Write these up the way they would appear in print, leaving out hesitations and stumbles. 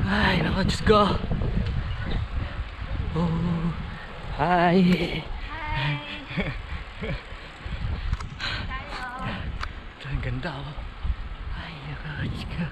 Ay, naku, Diyos ko. Oh, hi. Ito, ang ganda, oh. Ay, naku, Diyos ko.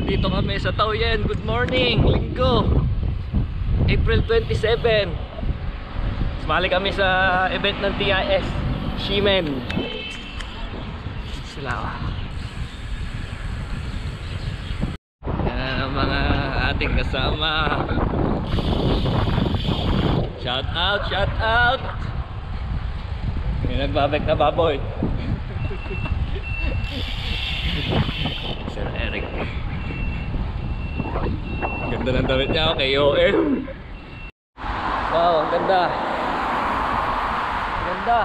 Dito kami sa Taoyuan. Good morning, Linggo, April 27. Sumali kami sa event ng TIS Ximen. Sila. Yan ang mga ating kasama. Shout out, shout out. May nagbabek na baboy. Sir Eric. Ganda ng damit niya, okay, OM. Wow, ang ganda. Ganda.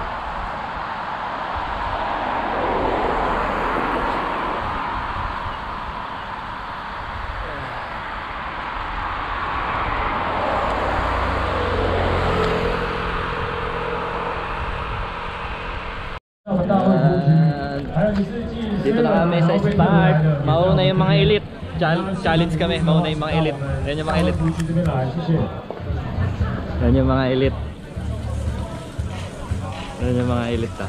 Dito na kami sa start. Mauna yung mga elite. Challenge kami, mauna yung mga elite. Yan yung mga elite. Yan yung mga elite. Yan yung mga elite, ha.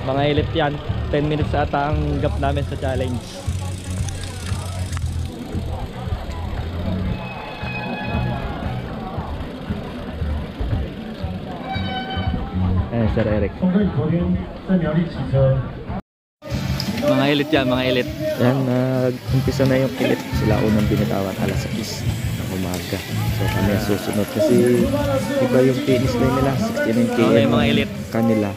Mga elite yan. 10 minutes ata ang gap namin sa challenge. Ayan, Sir Eric. Mga elite yan, mga elite. Yan, nag-umpisa na yung elite. Sila unang binitawan, alas 6 ng umaga. So kami susunod kasi iba yung finish line nila, 69 km yung mga elite kanila.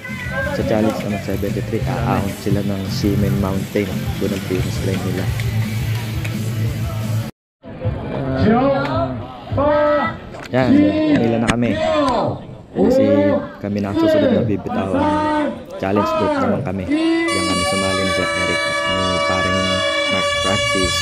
Sa challenge naman 73, aahon sila ng Ximen Mountain. Doon ang finish line nila. Yan, nila na kami. Kasi kami na susunod na bibitawan. Challenge group naman kami. Diyan kami sumali ni Sir Eric at ni paring Mark Francis.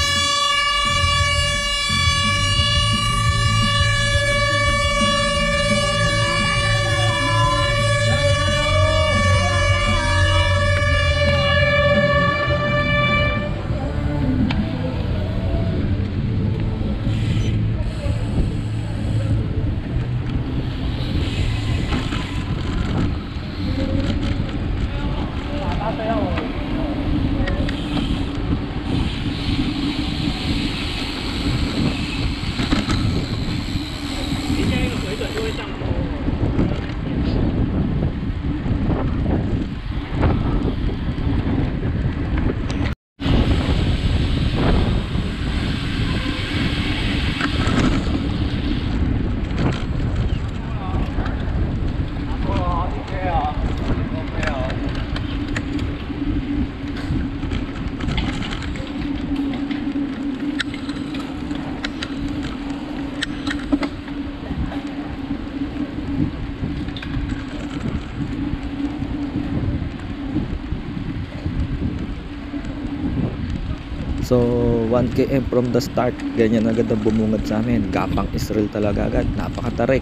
So 1 km from the start, ganyan agad ang bumungad sa amin. Gapang Israel talaga agad, napakatarik.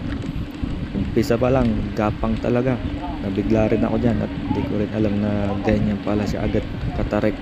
Umpisa pa lang, gapang talaga. Nabigla rin ako dyan at hindi ko rin alam na ganyan pala siya agad katarik.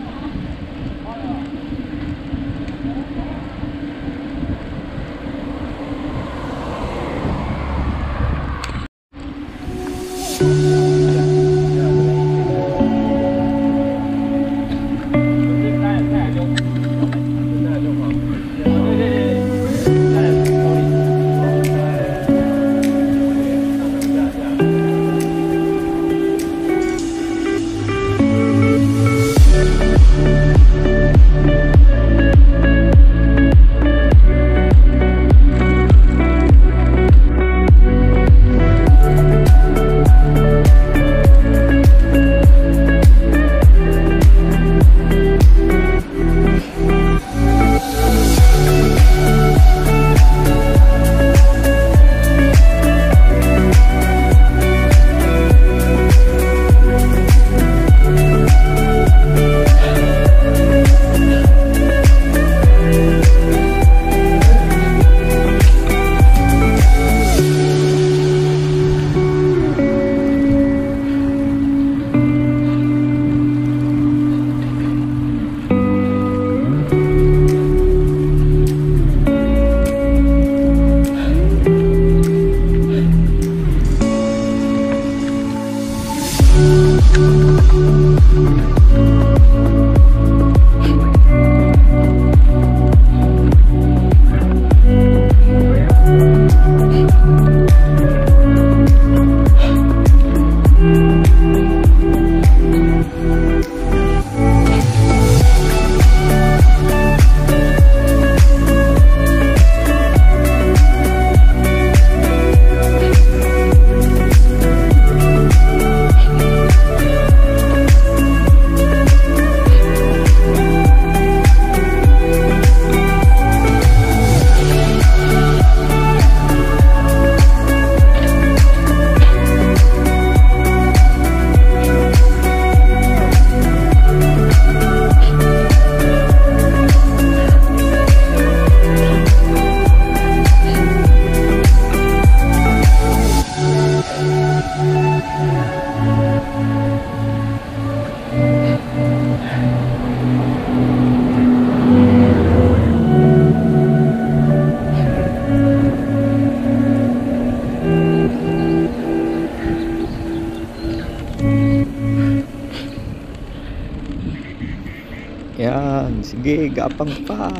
Yan, sige, gapang pa.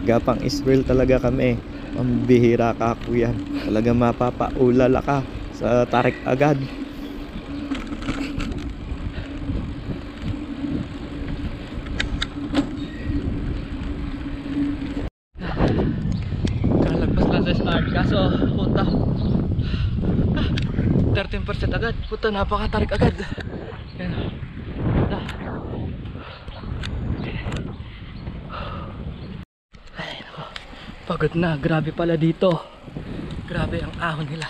Gapang Israel talaga kami. Pambihira ka ako yan. Talaga mapapaulala ka sa tarik agad. Kalagpas lang sa start kaso puta 13% agad. Puta, napakatarik agad. Yan. Puta. Ay, nako. Pagod na. Grabe pala dito. Grabe ang ahon nila.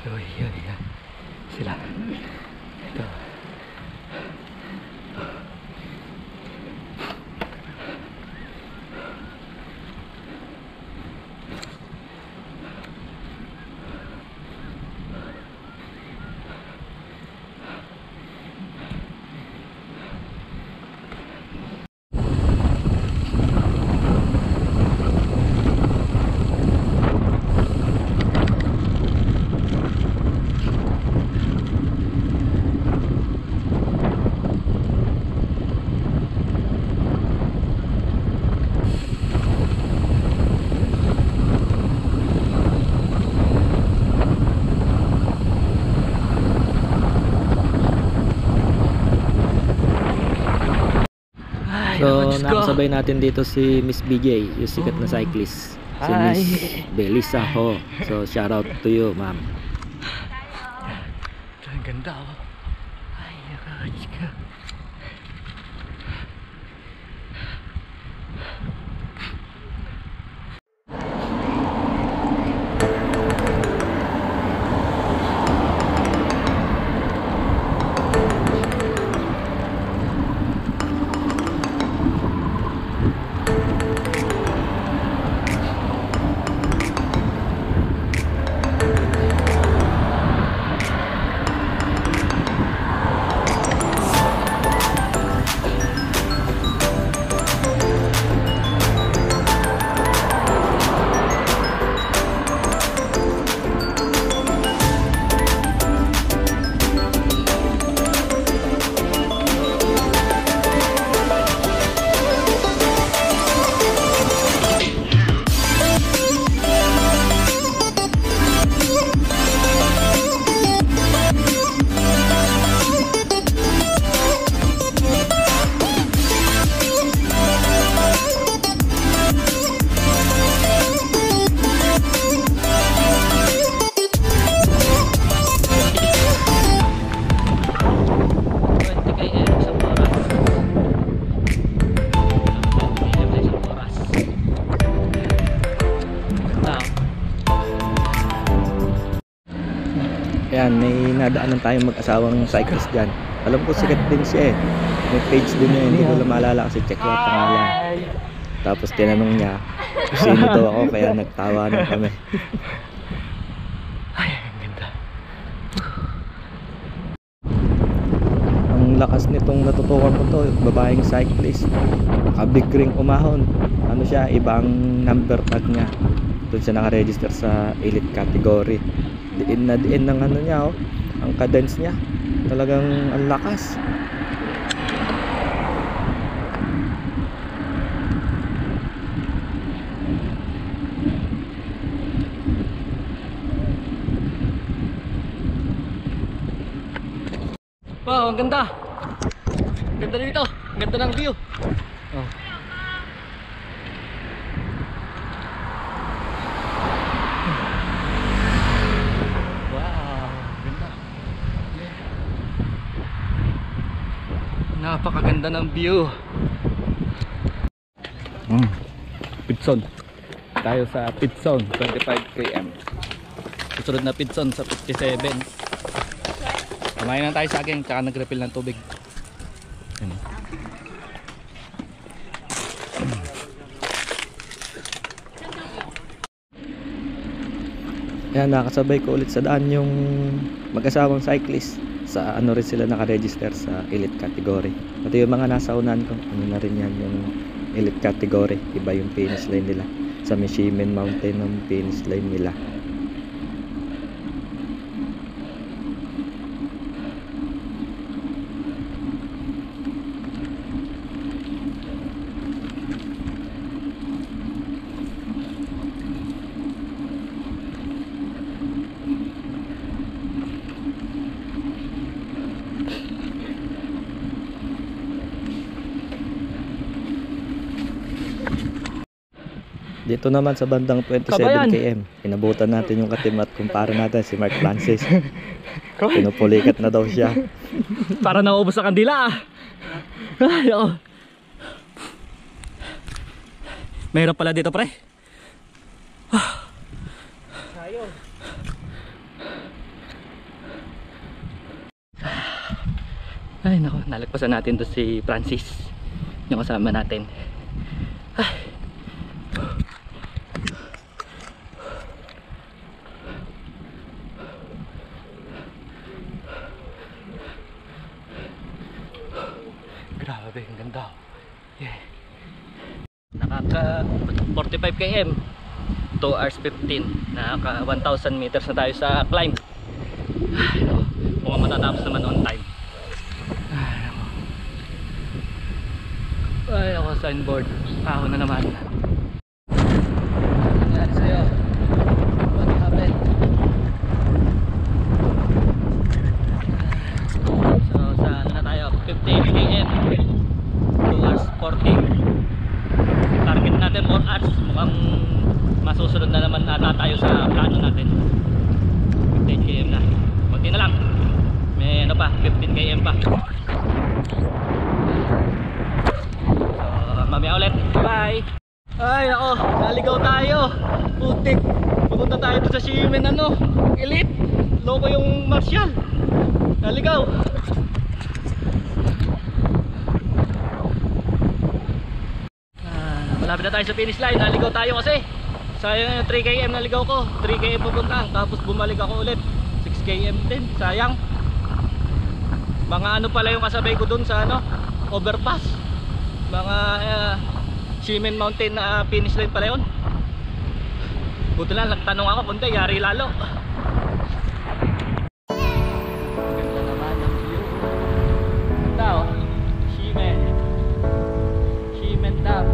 Uy, yun, yan. Sila. Ito. So, nakasabay natin dito si Miss BJ, yung sikat na cyclist. Si Miss Belisa ho. So, shout out to you, ma'am. Ang ganda oh. Ay, nakakachika ka. Ayan, may nadaanan tayong mag-asawang cyclist dyan. Alam ko sikat din siya eh. May page din niya, hindi ko lang maalala kasi check lang pangalan. Tapos tinanong niya kung sino daw ako, kaya nagtawanan kami. Ay, ang ganda. Ang lakas nitong natutukan ko to, babaeng cyclist. Naka-big ring umahon. Ano siya, ibang number tag niya. Doon siya nakaregister sa elite category. Diin na diin ng ano niya oh, ang cadence niya talagang ang lakas. Wow, ang ganda. Ganda dito, ang ganda ng view. Oh. Napakaganda ng view. Pitson. Tayo sa Pitson 25 km. Susunod na Pitson sa 57. Kumain na tayo sa akin, tsaka nag-refill ng tubig. Yan, nakasabay ko ulit sa daan yung mag-asawang cyclist. Sa ano rin sila nakaregister sa elite category. Pati yung mga nasa unan ko, ano na rin yan yung elite category. Iba yung finish line nila. Sa Mishimen Mountain ng finish line nila. Dito naman sa bandang 27 Kabayan. km, inabutan natin yung katim at kumpara natin si Mark Francis. Pinupulikat na daw siya. Para naubos sa kandila ah. Ay, ako. Mahirap pala dito pre. Ay nako, nalagpasan natin to si Francis, yung kasama natin. Ay. Grabe, ang ganda. Yeah. Nakaka 45 km, 2 hours 15, nakaka 1,000 meters na tayo sa climb. Ay, no. Mukhang matatapos naman on time. Ay ako, signboard ako na naman. Ano nangyari sa'yo? What happened? So sa ano na tayo, 58 km, 2 hours 40. Target natin 4 hours. Mukhang masusunod na naman ata tayo sa plano natin. 58 km na, konti na lang. May ano pa, 15 km pa. Mamaya ulit, bye! Ay ako, naligaw tayo. Putik, pupunta tayo sa Ximen ano, Elite. Loko yung Martial. Naligaw. Malapit na tayo sa finish line. Naligaw tayo kasi sayang yung 3 km naligaw ko. 3 km pupunta, tapos bumalik ako ulit 6 km din, sayang. Mga ano pala yung kasabay ko dun sa ano, overpass. Mga Ximen Mountain na finish line pala yun. Buti lang, nagtanong ako kung yari lalo. Ganda naman ang view. Ganda oh, Ximen Dam.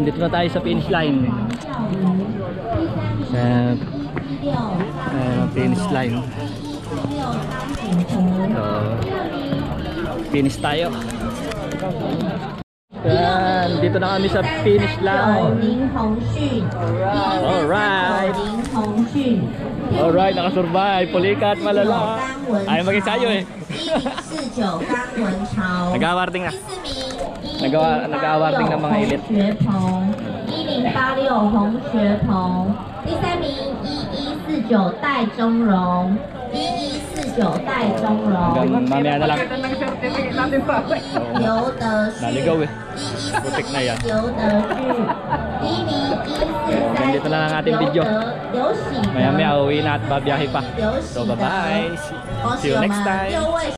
Dito na tayo sa finish line. Sa finish line. So, finish tayo. Yan, dito na kami sa finish line. Alright. Alright, nakasurvive. Pulikat, malala. Ayaw mag-ensayo eh. Nag-awarding na. Nag-awarding ng mga elite. 1086洪学鹏，第3名1149戴中荣，1149戴中荣。 Mamaya na lang. 刘德旭， Naligaw eh. Putik na yan. 刘德旭，第1名1439 Dito na lang ang ating video. 刘喜 Maya-maya uwi na at babiyahe pa. So bye-bye. See you next time.